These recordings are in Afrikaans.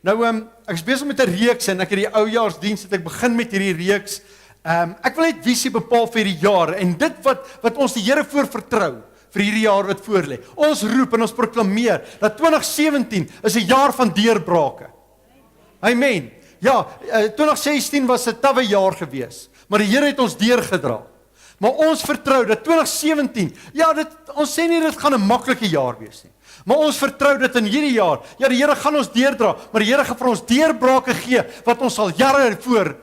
Nou, ek is besig met 'n reeks en ek het die oujaarsdiens het ek begin met hierdie reeks. Ek wil net visie bepaal vir hierdie jaar en dit wat ons die Here voor vertrou vir hierdie jaar wat voorlê. Ons roep en ons proklameer dat 2017 is 'n jaar van deurbrake. Amen. Ja, 2016 was 'n tawwe jaar gewees, maar die Here het ons deurgedra. Maar ons vertrou dat 2017, ja, ons sê nie dit gaan 'n maklike jaar wees nie. Maar ons vertrou dit in hierdie jaar. Ja, die Here gaan ons deurdra, maar die Here gaan vir ons deurbrake gee wat ons al jare voor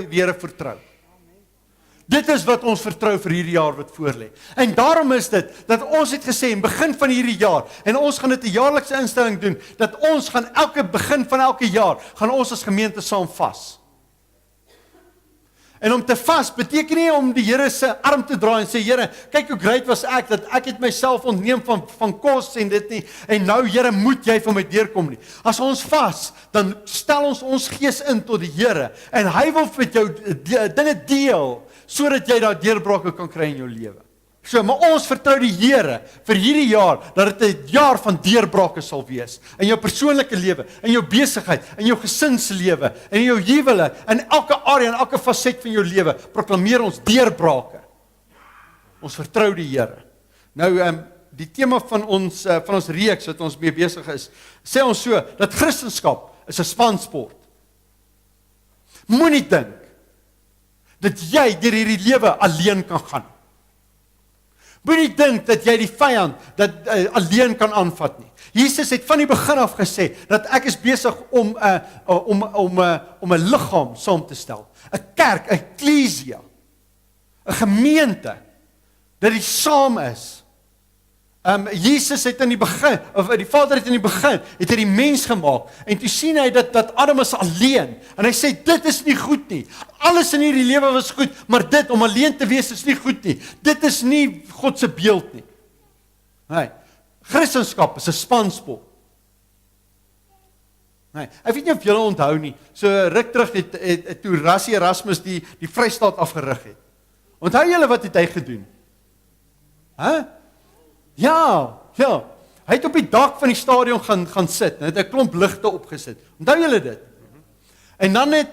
die Here vertrou. Dit is wat ons vertrou vir hierdie jaar wat voorlê. En daarom is dit dat ons het gesê in begin van hierdie jaar en ons gaan dit 'n jaarlikse instelling doen dat ons gaan elke begin van elke jaar gaan ons as gemeente saam vas. En om te vas beteken nie om die Here se arm te draai en sê Here, kyk hoe great was ek dat ek het myself ontneem van kos en dit nie en nou Here moet jy vir my deurkom nie. As ons vas, dan stel ons gees in tot die Here en hy wil met jou dinge deel sodat jy daai deurbrake kan kry in jou lewe. So, maar ons vertrou die Here vir hierdie jaar dat dit 'n jaar van deurbrake sal wees in jou persoonlike lewe, in jou besigheid, in jou gesinslewe, in jou huwelik, in elke area en elke faset van jou lewe. Proklameer ons deurbrake. Ons vertrou die Here. Nou die tema van ons reeks wat ons mee besig is, sê ons so dat Christendom is 'n spansport. Moenie dink dat jy deur hierdie lewe alleen kan gaan. Moenie dink dat jy die vyand alleen kan aanvat nie. Jesus het van die begin af gesê dat ek is besig om 'n liggaam saam te stel. 'n kerk, 'n eklesia, 'n gemeente dat die saam is. Jesus het in die begin, of die Vader het in die begin, het hy die mens gemaak, en toe sien hy dat Adam is alleen, en hy sê, dit is nie goed nie, alles in hierdie lewe was goed, maar dit, om alleen te wees, is nie goed nie, dit is nie God se beeld nie. Nee, Christendom is 'n spansport. Nee, ek weet nie of julle onthou nie, so ruk terug het toe Rassie Erasmus die Vrystaat afgerig het. Onthou julle wat het hy gedoen? Ja, hy het op die dak van die stadion gaan sit, en het 'n klomp ligte opgesit. Onthou julle dit? En dan jy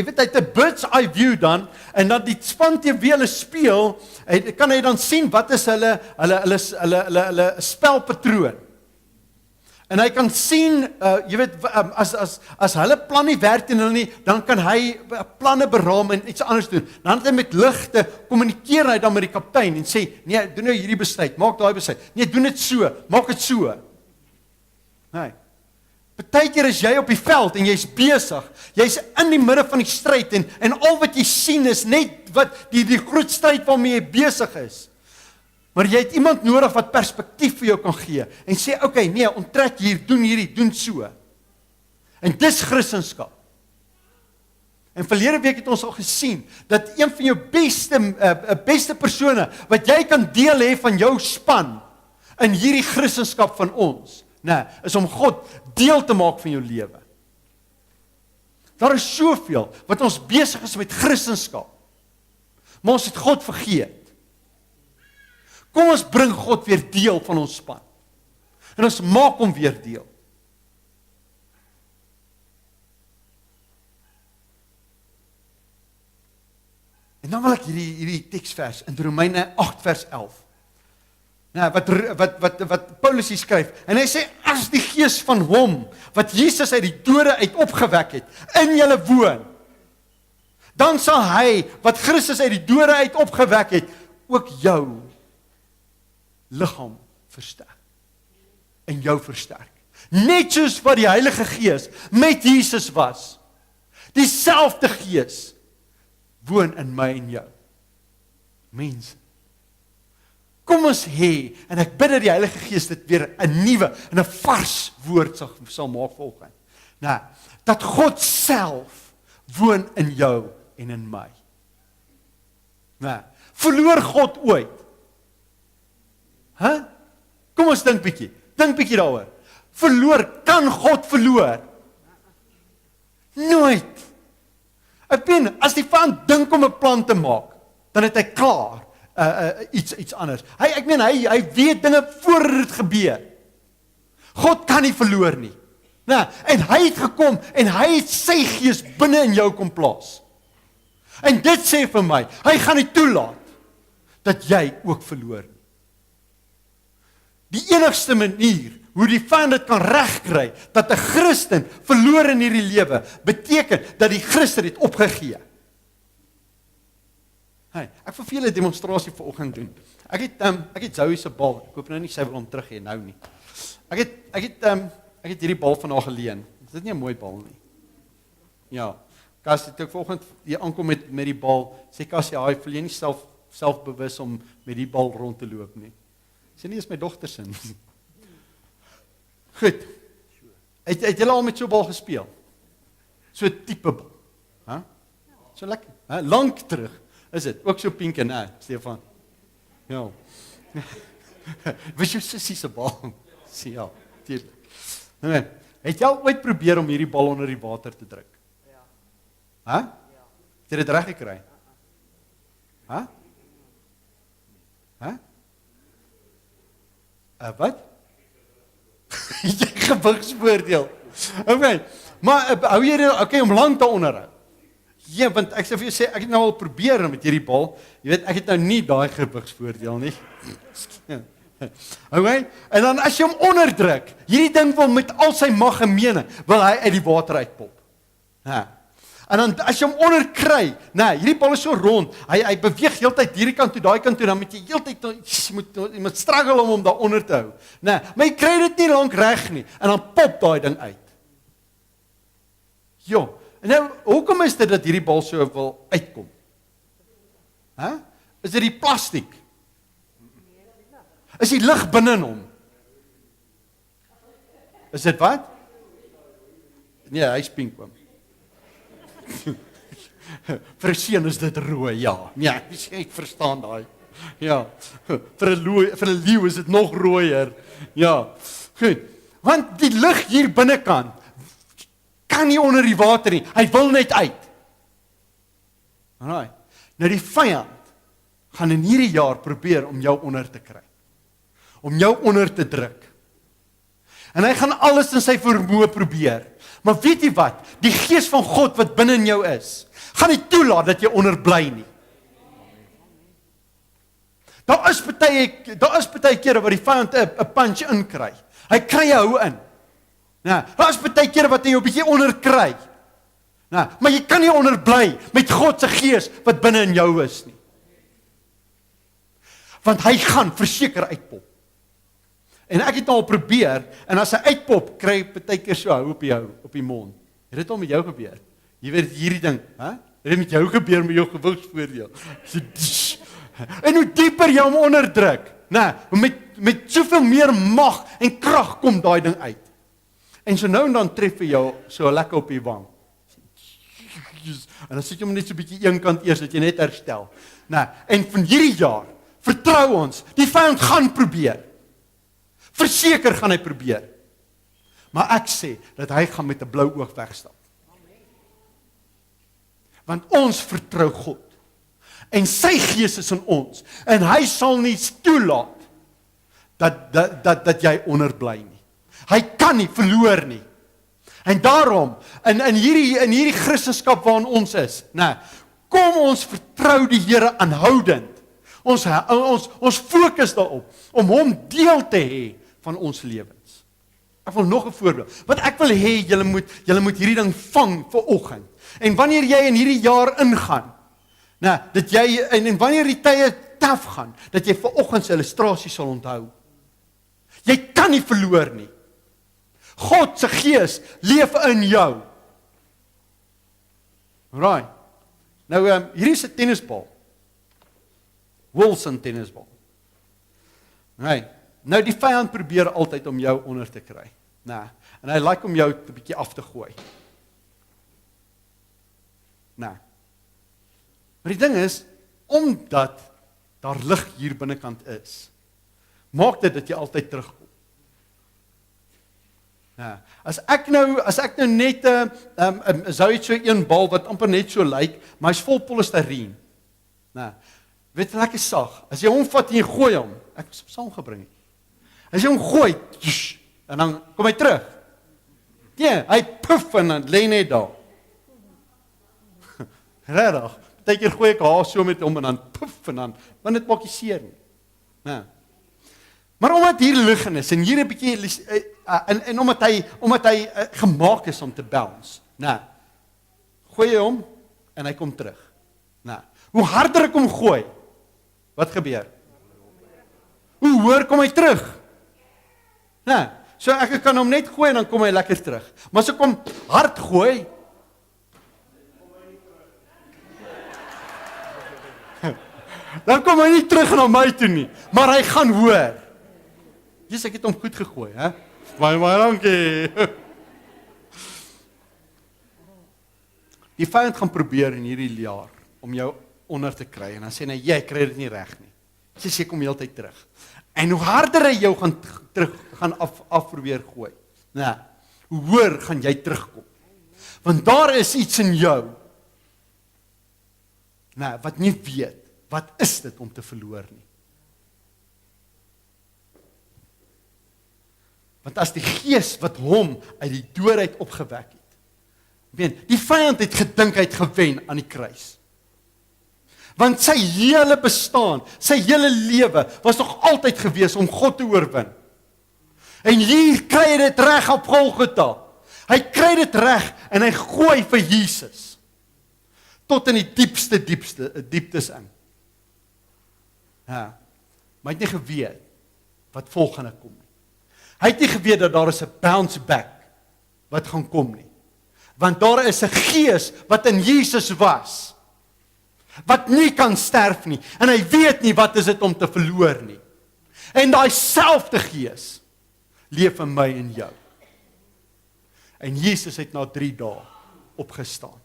weet, hy het 'n bird's eye view dan, en dan die span teen wie hulle speel, kan hy dan sien wat is hulle spelpatroon. En hy kan sien, jy weet, as hulle plan nie werk en hulle nie, dan kan hy planne beraam en iets anders doen. Dan het hy met ligte, kommunikeer hy dan met die kaptein en sê, nee, doen nou hierdie besluit, maak daai besluit. Nee, doen dit so, maak dit so. Nee. Partykeer is jy op die veld en jy's besig. Jy's in die midde van die stryd en al wat jy sien is net wat die groot stryd waarmee jy besig is. Maar jy het iemand nodig wat perspektief vir jou kan gee en sê, okay, nee, onttrek hier, doen hierdie, doen so. En dis Christendom. En verlede week het ons al gesien dat een van jou beste persone wat jy kan deel hê van jou span in hierdie Christendom van ons, is om God deel te maak van jou lewe. Daar is soveel wat ons besig is met Christendom, maar ons het God vergeet. Kom ons bring God weer deel van ons span. En ons maak hom weer deel. En dan wil ek hierdie teksvers in Romeine 8 vers 11. Wat Paulus hier skryf. En hy sê, as die gees van hom, wat Jesus uit die dode uit opgewek het, in julle woon, dan sal hy, wat Christus uit die dode uit opgewek het, ook jou liggaam versterk. En jou versterk. Net soos wat die Heilige Gees met Jesus was. Dieselfde Gees woon in my en jou. Mense. Kom ons hê, en ek bid dat die Heilige Gees dit weer 'n nuwe en 'n vars woord sal maak volgens. Dat God self woon in jou en in my. Verloor God ooit? Kom ons dink bietjie daaroor. Kan God verloor? Nooit. Ek meen, as die vyand dink om 'n plan te maak, dan het hy klaar iets anders. Hy weet dinge voor dit gebeur. God kan nie verloor nie. En hy het gekom en hy het sy gees binne in jou kom plaas. En dit sê vir my, hy gaan nie toelaat dat jy ook verloor nie. Die enigste manier hoe die vyand dit kan regkry, dat 'n Christen verloor in hierdie lewe, beteken dat die Christen het opgegee. Ek wil vir julle 'n demonstrasie vanoggend doen. Ek het Zoe se bal. Ek hoop nou nie sy wil hom terug hê nou nie. Ek het hierdie bal van haar geleen. Is dit nie 'n mooi bal nie? Ja. Kas het ek vanoggend hier aankom met die bal. Sê Kas, ja, hy voel jy nie selfbewus om met die bal rond te loop nie. Sê nie, is my dogter se. Goed. Het julle al met so 'n bal gespeel? So 'n tipe bal. Hæ? So lekker. Lank terug. Is dit ook so pink en Stefan? Ja. Wys jou sussie se bal. Sien ja, tuurlik. Nou, het jy al ooit probeer om hierdie bal onder die water te druk? Ja. Hæ? Ja. Het jy dit reg gekry? Hæ? Hæ? Wat? Jy gewigsvoordeel. Okay. Maar hou jy dit om lank te onderhou? Ja, want ek sê vir jou sê, ek het nou al probeer met hierdie bal. Jy weet, ek het nou nie daai gewigsvoordeel nie. Okay? En dan as jy hom onderdruk, hierdie ding wil met al sy mag en mening, wil hy uit die water uitpop. En dan as jy hom onderkry, hierdie bal is so rond, hy beweeg heeltyd hierdie kant toe, daai kant toe, dan moet jy heeltyd jy moet struggle om hom daar onder te hou. Maar jy kry dit nie lank reg nie, en dan pop daai ding uit. Jo, en nou, hoekom is dit dat hierdie bal so wil uitkom? Is dit die plastiek? Is die lig binne in hom? Is dit wat? Nee, hy is pink oom. Vir 'n seun is dit rooi, ja. Nee, ek verstaan daai. Ja. Vir 'n leeu is dit nog rooier. Ja. Goed. Want die lig hier binnekant kan nie onder die water nie. Hy wil net uit. Alraai. Nou die vyand gaan in hierdie jaar probeer om jou onder te kry. Om jou onder te druk. En hy gaan alles in sy vermoë probeer. Maar weet jy wat? Die gees van God wat binne in jou is, gaan nie toelaat dat jy onder bly nie. Daar is baie kere wat die vyand 'n punch inkry. Hy kry jou in. Daar is baie kere wat hy jou 'n bietjie onder kry. Maar jy kan nie onder bly met God se gees wat binne in jou is nie. Want hy gaan verseker uitpop. En ek het al probeer, en as hy uitpop, kry ek baie keer so hou op die mond. Het dit al met jou gebeur? Jy weet hierdie ding, het dit met jou gebeur met jou gewigsvoordeel? En hoe dieper jy hom onderdruk, met soveel meer mag en krag kom daai ding uit. En so nou en dan tref hy jou so lekker op die wang. En dan sit jy hom net so 'n bietjie een kant eers, dat jy net herstel. En van hierdie jaar, vertrou ons, die vyand gaan probeer. Verseker gaan hy probeer. Maar ek sê, dat hy gaan met 'n blou oog wegstap. Want ons vertrou God. En sy gees is in ons. En hy sal nie toelaat, dat jy onderbly nie. Hy kan nie verloor nie. En daarom, in hierdie Christendom waarin ons is, kom ons vertrou die Here aanhoudend. Ons fokus daarop, om hom deel te hê van ons lewens. Ek wil nog 'n voorbeeld. Wat ek wil hê, julle moet hierdie ding vang vir oggend. En wanneer jy in hierdie jaar ingaan, dat jy, en wanneer die tye taaf gaan, dat jy vir oggend se illustrasie sal onthou. Jy kan nie verloor nie. God se gees leef in jou. Right. Nou, hier is 'n tennisbal. Wilson tennisbal. Right. Nou die vyand probeer altyd om jou onder te kry. En hy like om jou 'n bietjie af te gooi. Maar die ding is, omdat daar lig hier binnekant is, maak dit dat jy altyd terugkom. As ek nou net sou iets so een bal wat amper net so lyk, maar hy's vol polistireen. Weet jy, lekker sag. As jy hom vat en jy gooi hom, ek het saam gebring. As jy hom gooi, en dan kom hy terug. Nee, hy puff en dan lê net daar. Regtig. Partykeer gooi ek haar so met hom en dan puff en dan, want dit maak nie seer nie. Ja. Maar omdat hier lig in is en hier 'n bietjie en omdat hy gemaak is om te bounce. Gooi jy hom en hy kom terug. Hoe harder ek hom gooi, wat gebeur? Hoe hoër kom hy terug? So ek kan hom net gooi en dan kom hy lekker terug. Maar as ek hom hard gooi, dan kom hy nie terug na my toe nie, maar hy gaan hoor. Jesus, ek het hom goed gegooi, hè? Baie dankie. Die vyand gaan probeer in hierdie jaar om jou onder te kry en dan sê hy, jy kry dit nie reg nie. Jy kom heeltyd terug. En hoe harder hy jou gaan probeer gooi, hoe hoër gaan jy terugkom. Want daar is iets in jou wat nie weet, wat is dit om te verloor nie. Want as die Gees wat hom uit die dood uit opgewek het, die vyand het gedink hy het gewen aan die kruis. Want sy hele bestaan, sy hele lewe was nog altyd gewees om God te oorwin. En hier kry hy dit reg op Golgotha. Hy kry dit reg en hy gooi vir Jesus tot in die dieptes in. Maar hy het nie geweet wat volgende kom nie. Hy het nie geweet dat daar is 'n bounce back wat gaan kom nie. Want daar is 'n Gees wat in Jesus was, wat nie kan sterf nie, en hy weet nie wat is dit om te verloor nie. En daai selfde Gees leef in my en jou. En Jesus het na 3 dae opgestaan.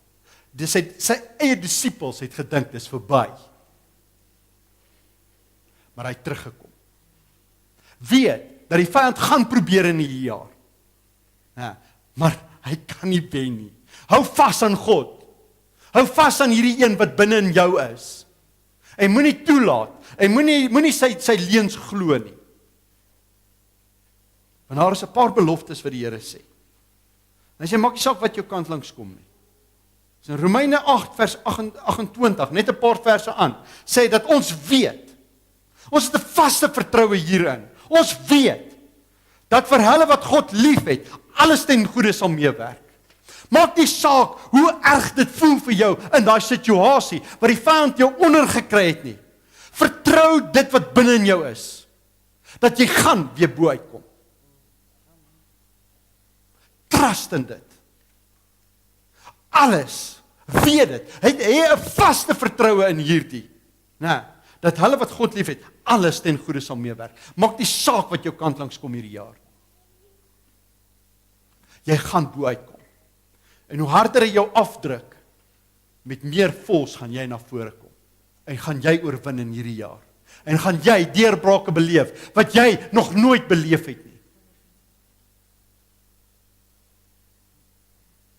Dis sy eie disippels het gedink dis verby. Maar hy het teruggekom. Weet dat die vyand gaan probeer in hierdie jaar. Maar hy kan nie wen nie. Hou vas aan God. Hou vas aan hierdie een wat binne in jou is. En moenie toelaat. En moenie sy leuns glo nie. Want daar is 'n paar beloftes wat die Here sê. En hy sê, maak nie saak wat jou kant langs kom nie. Dis in Romeine 8 vers 28, net 'n paar verse aan, sê dat ons weet. Ons het 'n vaste vertroue hierin. Ons weet dat vir hulle wat God liefhet, alles ten goeie sal meewerk. Maak nie saak hoe erg dit voel vir jou in daai situasie waar die vyand jou ondergekry het nie. Vertrou dit wat binne in jou is, dat jy gaan weer bo uitkom. Trust in dit. Alles, weet dit. Hy het 'n vaste vertroue in hierdie. Dat hulle wat God liefhet, alles ten goeie sal meewerk. Maak nie saak wat jou kant langs kom hierdie jaar. Jy gaan bo uitkom. En hoe harder hy jou afdruk, met meer vols gaan jy na vore kom. En gaan jy oorwin in hierdie jaar. En gaan jy deurbrake beleef, wat jy nog nooit beleef het nie.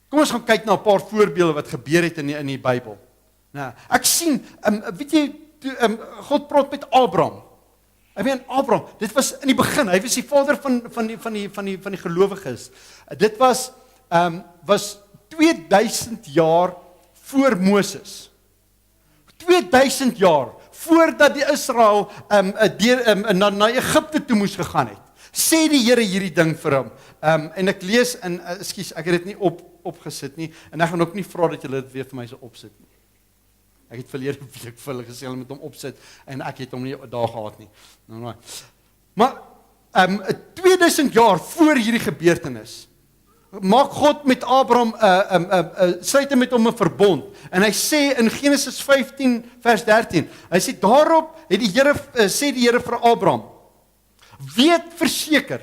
Kom ons gaan kyk na 'n paar voorbeelde wat gebeur het in die Bybel. Ek sien, weet jy, God praat met Abraham. Abraham, dit was in die begin, hy was die vader van die gelowiges. Dit was 2000 jaar voor Moses. 2000 jaar voordat die Israel na Egipte toe moes gegaan het. Sê die Here hierdie ding vir hom. En ek lees in ekskuus, ek het dit nie opgesit nie en ek gaan ook nie vra dat julle dit weer vir my so opsit nie. Ek het verlede week vir hulle gesê hulle moet hom opsit en ek het hom nie daar gehad nie. Maar 2000 jaar voor hierdie gebeurtenis maak God met Abraham sluit hy met hom 'n verbond. En hy sê in Genesis 15 vers 13, hy sê daarop het sê die Here vir Abraham: weet verseker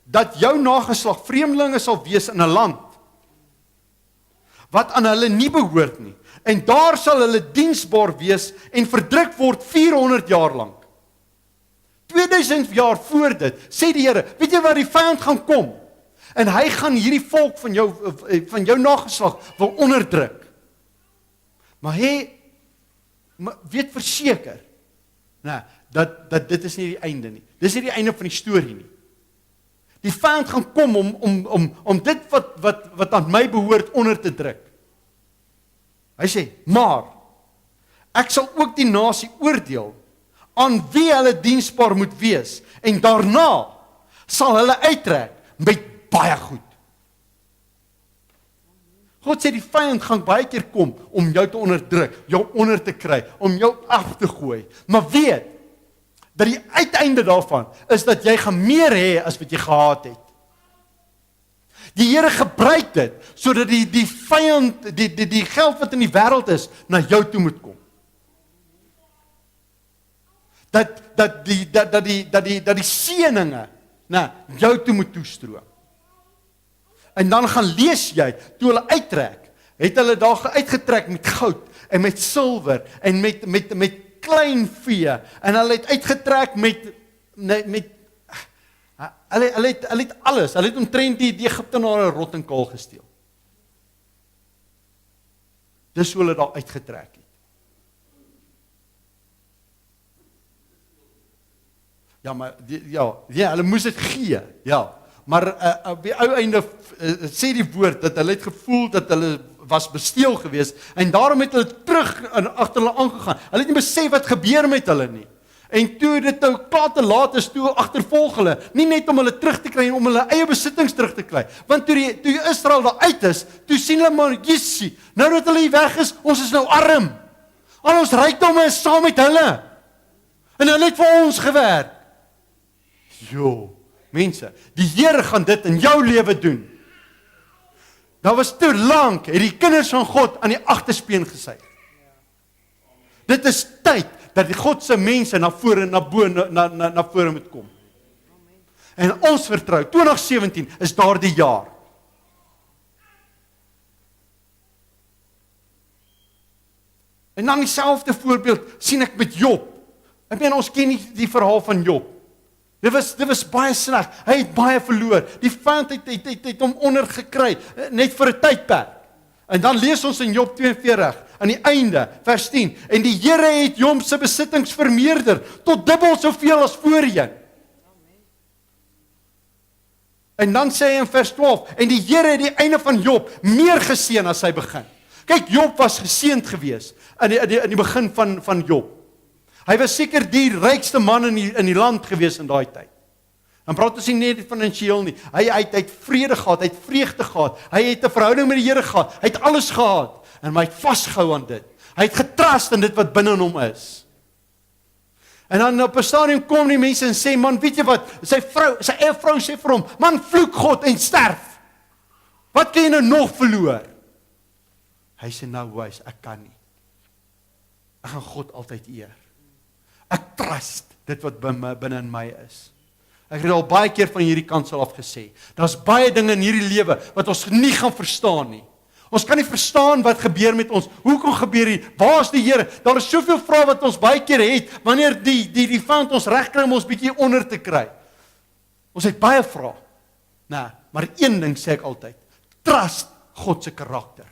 dat jou nageslag vreemdelinge sal wees in 'n land wat aan hulle nie behoort nie. En daar sal hulle diensbaar wees en verdruk word 400 jaar lank. 2000 jaar voor dit, sê die Here, weet jy waar die vyand gaan kom? En hy gaan hierdie volk van jou nageslag wil onderdruk. Maar weet verseker, dat dit is nie die einde nie. Dis nie die einde van die storie nie. Die vyand gaan kom om dit wat aan my behoort onder te druk. Hy sê, maar ek sal ook die nasie oordeel aan wie hulle diensbaar moet wees en daarna sal hulle uittrek met baie goed. God sê die vyand gaan baie keer kom om jou te onderdruk, jou onder te kry, om jou af te gooi. Maar weet dat die uiteinde daarvan is dat jy gaan meer hê as wat jy gehad het. Die Here gebruik dit sodat die vyand, die geld wat in die wêreld is, na jou toe moet kom. Dat die seëninge na jou toe moet toestroom. En dan gaan lees jy, toe hulle uittrek, het hulle daar uitgetrek met goud en met silwer en met klein vee en hulle het uitgetrek met hulle het alles, hulle het omtrent die Egiptenare rot en kaal gesteel. Dis hoe hulle daar uitgetrek het. Ja, maar hulle moes dit gee, ja. Maar op die ou einde sê die woord dat hulle het gevoel dat hulle was besteel geweest en daarom het hulle terug agter hulle aangegaan. Hulle het nie besef wat gebeur met hulle nie. En toe dit nou klaar te laat is, toe agtervolg hulle, nie net om hulle terug te kry en om hulle eie besittings terug te kry. Want toe Israel daar uit is, toe sien hulle maar, Jessie, nou dat hulle hier weg is, ons is nou arm. Al ons rykdomme is saam met hulle. En hulle het vir ons gewerk. Jo, mense, die Here gaan dit in jou lewe doen. Daar was te lank, het die kinders van God aan die agterspeen gesit. Dit is tyd dat die God se mense na vore moet kom. En ons vertrou, 2017 is daardie jaar. En dan dieselfde voorbeeld sien ek met Job. Ek meen, ons ken nie die verhaal van Job. Dit was baie sleg, hy het baie verloor, die vyand het hom ondergekry, net vir 'n tydperk. En dan lees ons in Job 42, aan die einde, vers 10, en die Here het Job se besittings vermeerder, tot dubbel soveel as voorheen. En dan sê hy in vers 12, en die Here het die einde van Job meer geseën as sy begin. Kyk, Job was geseënd geweest in die begin van Job. Hy was seker die rykste man in die land gewees in daai tyd. Dan praat ons nie net finansiëel nie. Hy het vrede gehad, hy het vreugde gehad, hy het 'n verhouding met die Here gehad, hy het alles gehad, en hy het vasgehou aan dit. Hy het getrust in dit wat binne in hom is. En dan op 'n stadium kom die mense en sê, man, weet jy wat, sy eie vrou sê vir hom, man, vloek God en sterf. Wat kan jy nou nog verloor? Hy sê, nou wys, ek kan nie. Ek gaan God altyd eer. Ek trust dit wat binne in my is. Ek het al baie keer van hierdie kansel af gesê, daar's baie dinge in hierdie lewe wat ons nie gaan verstaan nie. Ons kan nie verstaan wat gebeur met ons. Hoekom gebeur dit? Waar is die Here? Daar is soveel vrae wat ons baie keer het, wanneer die vyand ons regkry om ons bietjie onder te kry. Ons het baie vrae. Nee, maar een ding sê ek altyd, trust God se karakter.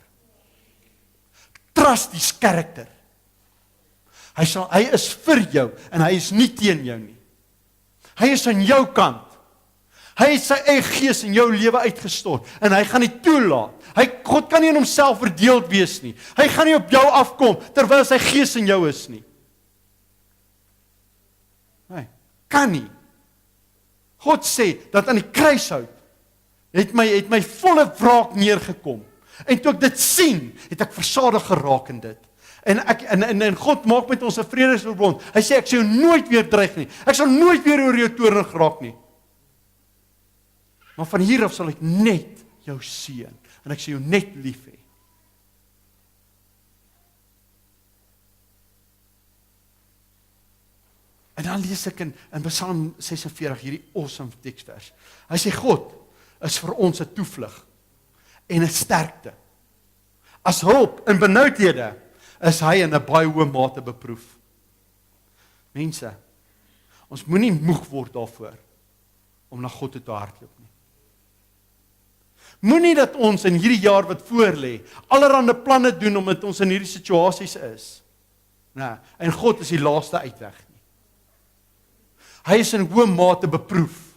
Trust his karakter. Hy is vir jou en hy is nie teen jou nie. Hy is aan jou kant. Hy het sy eie gees in jou lewe uitgestort en hy gaan nie toelaat. God kan nie in homself verdeeld wees nie. Hy gaan nie op jou afkom terwyl sy gees in jou is nie. Nee, kan nie. God sê dat aan die kruishout het my volle wraak neergekom. En toe ek dit sien, het ek versadig geraak in dit. En God maak met ons 'n vredesverbond. Hy sê, ek sal jou nooit weer dreig nie. Ek sal nooit weer oor jou toornig raak nie. Maar van hier af sal ek net jou seën. En ek sal jou net lief hê. En dan lees ek in Psalm 46, hierdie awesome teksvers. Hy sê, God is vir ons 'n toevlug en 'n sterkte. As hulp in benoudhede is hy in 'n baie hoë mate beproef. Mense, ons moenie moeg word daarvoor om na God toe te hardloop nie. Moenie dat ons in hierdie jaar wat voor lê, allerhande planne doen omdat ons in hierdie situasies is. Nee, en God is die laaste uitweg nie. Hy is in hoë mate beproef.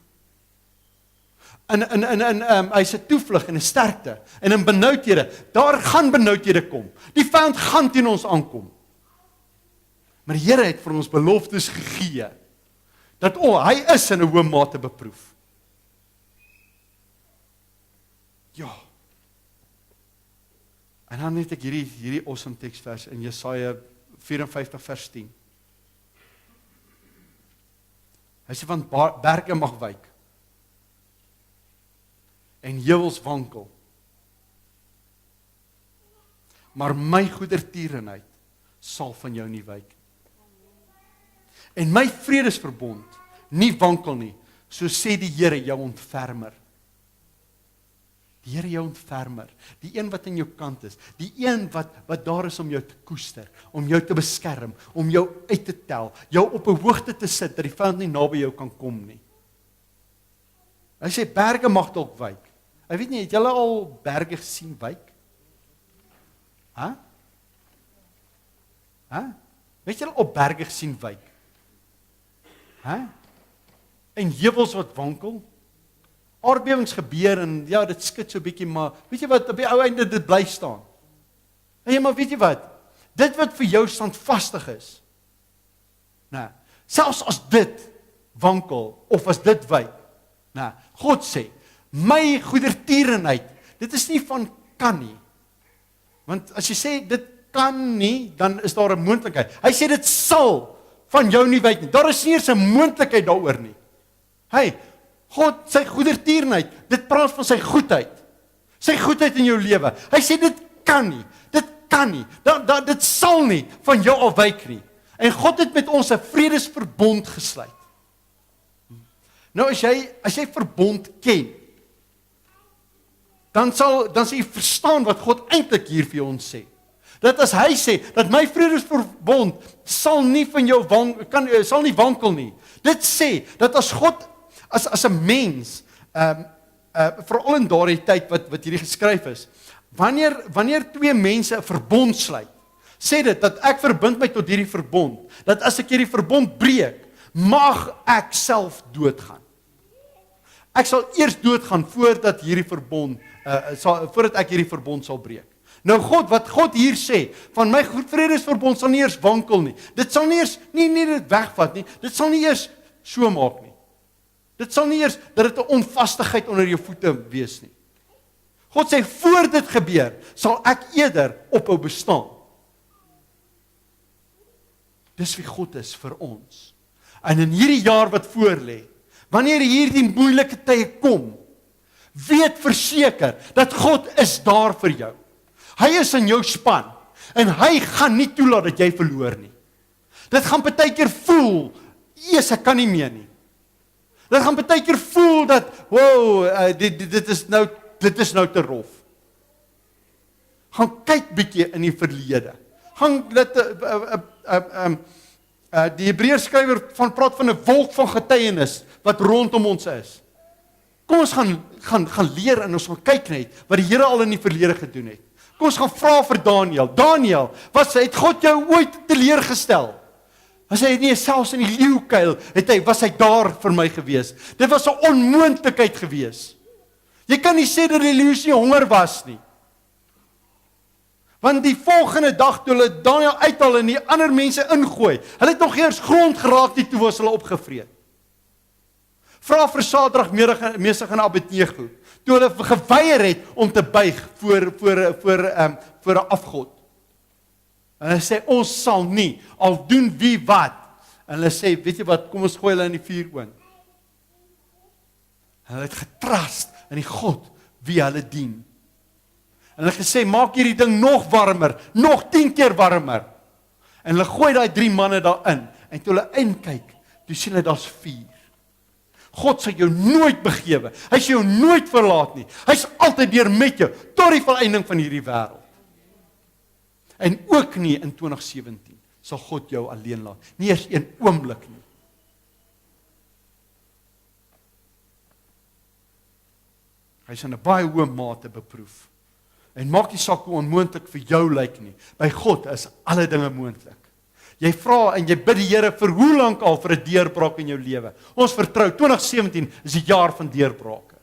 hy's 'n toevlug en 'n sterkte en in benoudhede, daar gaan benoudhede kom. Die vyand gaan teen ons aankom. Maar die Here het vir ons beloftes gegee dat hy is in 'n hoë mate beproef. Ja. En dan het ek hierdie awesome teksvers in Jesaja 54 vers 10. Hy sê van berge mag wyk en heuwels wankel, maar my goedertierenheid sal van jou nie wyk. En my vredesverbond nie wankel nie, so sê die Here jou ontfermer. Die Here jou ontfermer, die een wat aan jou kant is, die een wat daar is om jou te koester, om jou te beskerm, om jou uit te tel, jou op 'n hoogte te sit, dat die vyand nie naby jou kan kom nie. Hy sê, berge mag dalk wyk. Ek weet nie, het julle al berge gesien wyk? Weet julle op berge gesien wyk? En heuwels wat wankel? Aardbewings gebeur en ja, dit skud so bietjie, maar weet jy wat, op die ou einde dit bly staan. En maar weet jy wat? Dit wat vir jou standvastig is. Selfs as dit wankel of as dit wyk. God sê, my goedertierenheid, dit is nie van kan nie. Want as jy sê dit kan nie, dan is daar 'n moontlikheid. Hy sê dit sal van jou nie wyk nie. Daar is nie eens 'n moontlikheid daaroor nie. God, sy goedertierenheid, dit praat van sy goedheid. Sy goedheid in jou lewe. Hy sê dit kan nie. Dit sal nie van jou afwyk nie. En God het met ons 'n vredesverbond gesluit. Nou as jy verbond ken, dan sal jy verstaan wat God eintlik hier vir ons sê. Dat as hy sê dat my vredesverbond sal nie van jou sal nie wankel nie. Dit sê dat as God as 'n mens, veral in daardie tyd wat hierdie geskryf is, wanneer twee mense 'n verbond sluit, sê dit dat ek verbind my tot hierdie verbond, dat as ek hierdie verbond breek, mag ek self doodgaan. Ek sal eers doodgaan voordat ek hierdie verbond sal breek. Nou wat God hier sê, van my vredesverbond sal nie eers wankel nie. Dit sal nie eers nie dit wegvat nie. Dit sal nie eers so maak nie. Dit sal nie eers dat dit 'n onvastigheid onder jou voete wees nie. God sê voor dit gebeur, sal ek eerder ophou bestaan. Dis wie God is vir ons. En in hierdie jaar wat voorlê, wanneer hierdie moeilike tye kom, weet verseker dat God is daar vir jou. Hy is in jou span en hy gaan nie toelaat dat jy verloor nie. Dit gaan partykeer voel, ek kan nie meer nie. Dit gaan partykeer voel dat, dit is nou te rof. Gaan kyk bietjie in die verlede. Die Hebreërs skrywer praat van 'n wolk van getuienis wat rondom ons is. Kom ons gaan leer en ons gaan kyk net wat die Here al in die verlede gedoen het. Kom ons gaan vra vir Daniël. Daniël, het God jou ooit teleurgestel? As hy nie selfs in die leeukuil was hy daar vir my gewees. Dit was 'n onmoontlikheid gewees. Jy kan nie sê dat die leeu's nie honger was nie. Want die volgende dag toe hulle Daniël uithaal en die ander mense ingooi, hulle het nog eers grond geraak nie, toe was hulle opgevreet. Vra vir Sadrag, Mesach en Abednego, toe hulle geweier het om te buig voor 'n afgod. En hulle sê, ons sal nie, al doen wie wat. En hulle sê, weet jy wat, kom ons gooi hulle in die vuuroond. En hulle het getrust in die God wie hulle dien. En hulle gesê, maak hierdie ding nog warmer, nog 10 keer warmer. En hulle gooi daai 3 manne daarin. En toe hulle inkyk, toe sien hulle daar's vuur. God sal jou nooit begewe. Hy sal jou nooit verlaat nie. Hy's altyd deur met jou, tot die volëinding van hierdie wêreld. En ook nie in 2017 sal God jou alleen laat. Nie eers 1 oomblik nie. Hy is in 'n baie hoë mate beproef. En maak nie saak hoe onmoontlik vir jou lyk nie. By God is alle dinge moontlik. Jy vra en jy bid die Here vir hoe lank al vir 'n deurbraak in jou lewe. Ons vertrou 2017 is die jaar van deurbrake.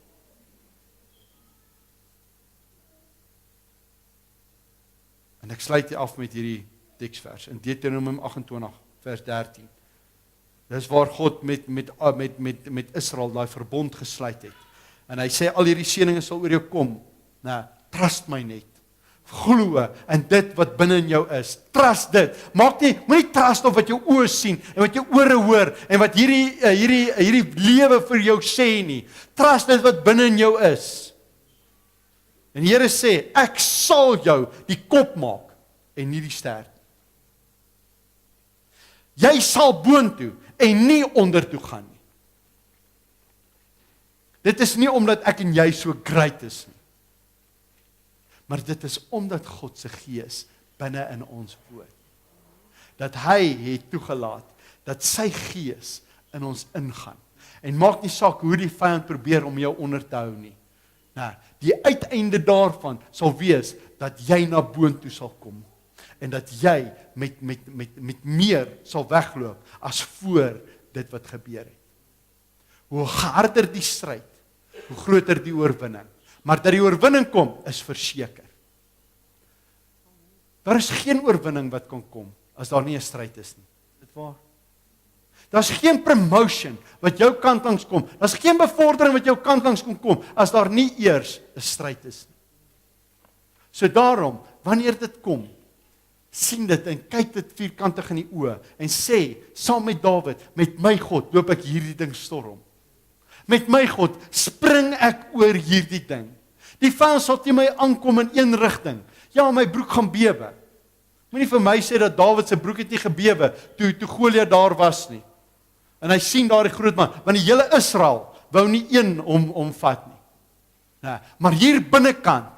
En ek sluit hier af met hierdie teksvers in Deuteronomium 28 vers 13. Dis waar God met Israel daai verbond gesluit het. En hy sê al hierdie seëninge sal oor jou kom. Nou, trust my net. Glo in dit wat binne in jou is. Trust dit. Moenie trust op wat jou oë sien en wat jou ore hoor en wat hierdie lewe vir jou sê nie. Trust dit wat binne in jou is. En die Here sê, ek sal jou die kop maak en nie die stert. Jy sal boontoe en nie ondertoe gaan nie. Dit is nie omdat ek en jy so great is nie. Maar dit is omdat God se gees binne in ons woon. Dat hy het toegelaat dat sy gees in ons ingaan. En maak nie saak hoe die vyand probeer om jou onder te hou nie. Nou, die uiteinde daarvan sal wees dat jy na boontoe sal kom en dat jy met meer sal wegloop as voor dit wat gebeur het. Hoe harder die stryd, hoe groter die oorwinning. Maar dat die oorwinning kom, is verseker. Daar is geen oorwinning wat kan kom, as daar nie 'n stryd is nie. Dit waar? Daar's geen promotion wat jou kant langs kom. Daar's geen bevordering wat jou kant langs kom, as daar nie eers 'n stryd is nie. So daarom, wanneer dit kom, sien dit en kyk dit vierkantig in die oë, en sê, saam met Dawid, met my God, loop ek hierdie ding storm. Met my God, spring ek oor hierdie ding. Die vyand sal teen my aankom in een rigting. Ja, my broek gaan bewe. Moenie vir my sê dat Dawid se broek het nie gebewe toe Goliat daar was nie. En hy sien daar die groot man, want die hele Israel wou nie een omvat nie. Nou, maar hier binnekant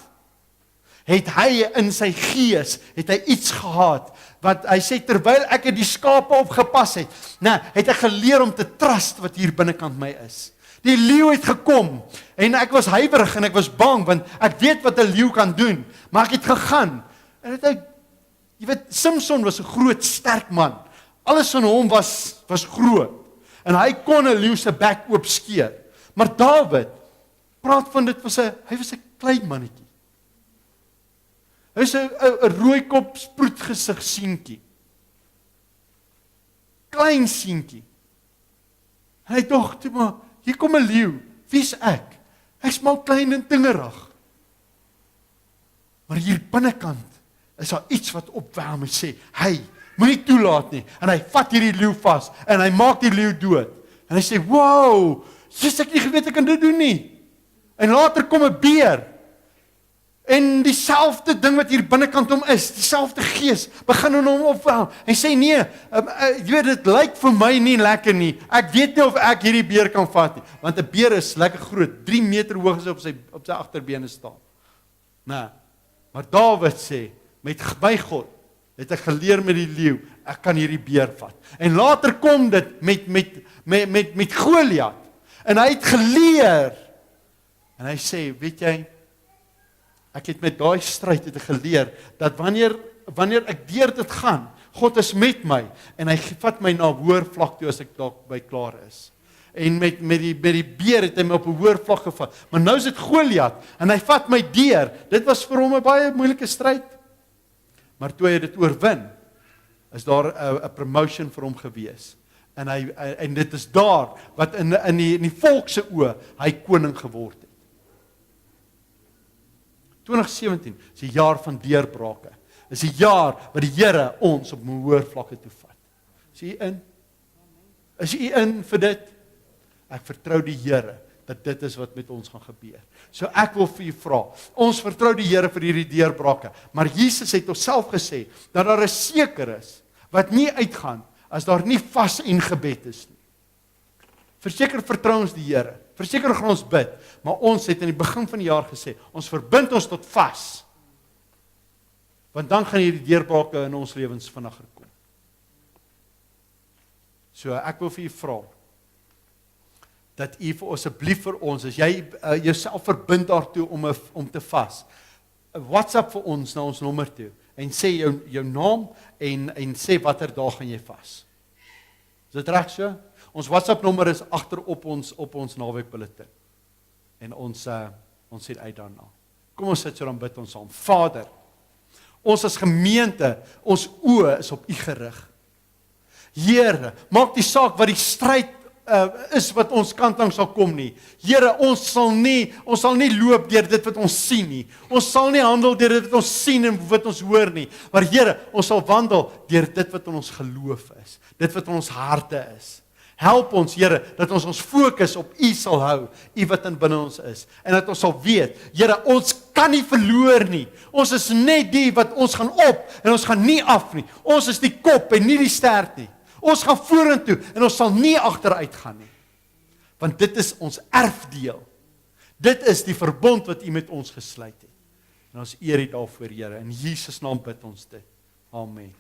het hy in sy gees, het hy iets gehad, wat hy sê, terwyl ek die skape opgepas het, het hy geleer om te trust wat hier binnekant my is. Die leeu het gekom, en ek was huiwerig en ek was bang, want ek weet wat 'n leeu kan doen, maar ek het gegaan, en jy weet, Samson was 'n groot, sterk man, alles in hom was groot, en hy kon 'n leeu se bek oopskeer, maar Dawid, praat van dit, hy was 'n klein mannetjie, hy is 'n rooikop sproetgesig seentjie, klein seentjie, en hy dog toe maar, hier kom 'n leeu, wie's ek? Ek's maar klein en tingerig. Maar hier binnekant is daar iets wat opwel en sê, hy, moenie toelaat nie. En hy vat hierdie leeu vas en hy maak die leeu dood. En hy sê, wow, Jesus, ek nie geweet ek kan dit doen nie. En later kom 'n beer. En dieselfde ding wat hier binnekant hom is, dieselfde gees, begin in hom opwel. Hy sê, nee, jy weet, dit lyk vir my nie lekker nie. Ek weet nie of ek hierdie beer kan vat nie. Want 'n beer is lekker groot, 3 meter hoog is op sy agterbene staan. Nou, maar Dawid sê, met my God, het ek geleer met die leeu, ek kan hierdie beer vat. En later kom dit met Goliat. En hy het geleer. En hy sê, weet jy, ek het met daai stryd het ek geleer, dat wanneer ek deur dit gaan, God is met my, en hy vat my na 'n hoër vlak toe, as ek dalk by klaar is. En met die beer het hy my op 'n hoër vlak gevat, maar nou is dit Goliat, en hy vat my deur, dit was vir hom 'n baie moeilike stryd, maar toe hy dit oorwin, is daar 'n promotion vir hom gewees, en dit is daar, wat in die volk se oë, hy koning geword het. 2017 is die jaar van deurbrake. Is die jaar wat die Here ons op 'n hoër vlakke toe vat. Is u in? Is u in vir dit? Ek vertrou die Here dat dit is wat met ons gaan gebeur. So ek wil vir u vra, ons vertrou die Here vir hierdie deurbrake, maar Jesus het homself gesê dat daar 'n seker is wat nie uitgaan as daar nie vas en gebed is nie. Verseker vertrou ons die Here. Verseker gaan ons bid, maar ons het in die begin van die jaar gesê, ons verbind ons tot vas. Want dan gaan hierdie deurbrake in ons lewens vinniger kom. So ek wil vir u vra, dat u vir asseblief vir ons, as jy jouself verbind daartoe om te vas, WhatsApp vir ons na ons nommer toe, en sê jou naam, en sê watter dag gaan jy vas. Is dit reg so? Ons WhatsApp nommer is agter op ons naweekbulletin. En ons sien uit daarna. Kom ons sit so dan bid ons saam. Vader, Ons as gemeente, ons oë is op U gerig. Here, maak die saak wat die stryd is wat ons kant langs sal kom nie. Here, ons sal nie loop deur dit wat ons sien nie. Ons sal nie handel deur dit wat ons sien en wat ons hoor nie. Maar Here, ons sal wandel deur dit wat in ons geloof is. Dit wat in ons harte is. Help ons, Here, dat ons fokus op U sal hou, U wat in binne ons is. En dat ons sal weet, Here, ons kan nie verloor nie. Ons is net die wat ons gaan op en ons gaan nie af nie. Ons is die kop en nie die stert nie. Ons gaan vorentoe en ons sal nie agteruit gaan nie. Want dit is ons erfdeel. Dit is die verbond wat U met ons gesluit het. En ons eer U daarvoor, Here. In Jesus naam bid ons dit. Amen.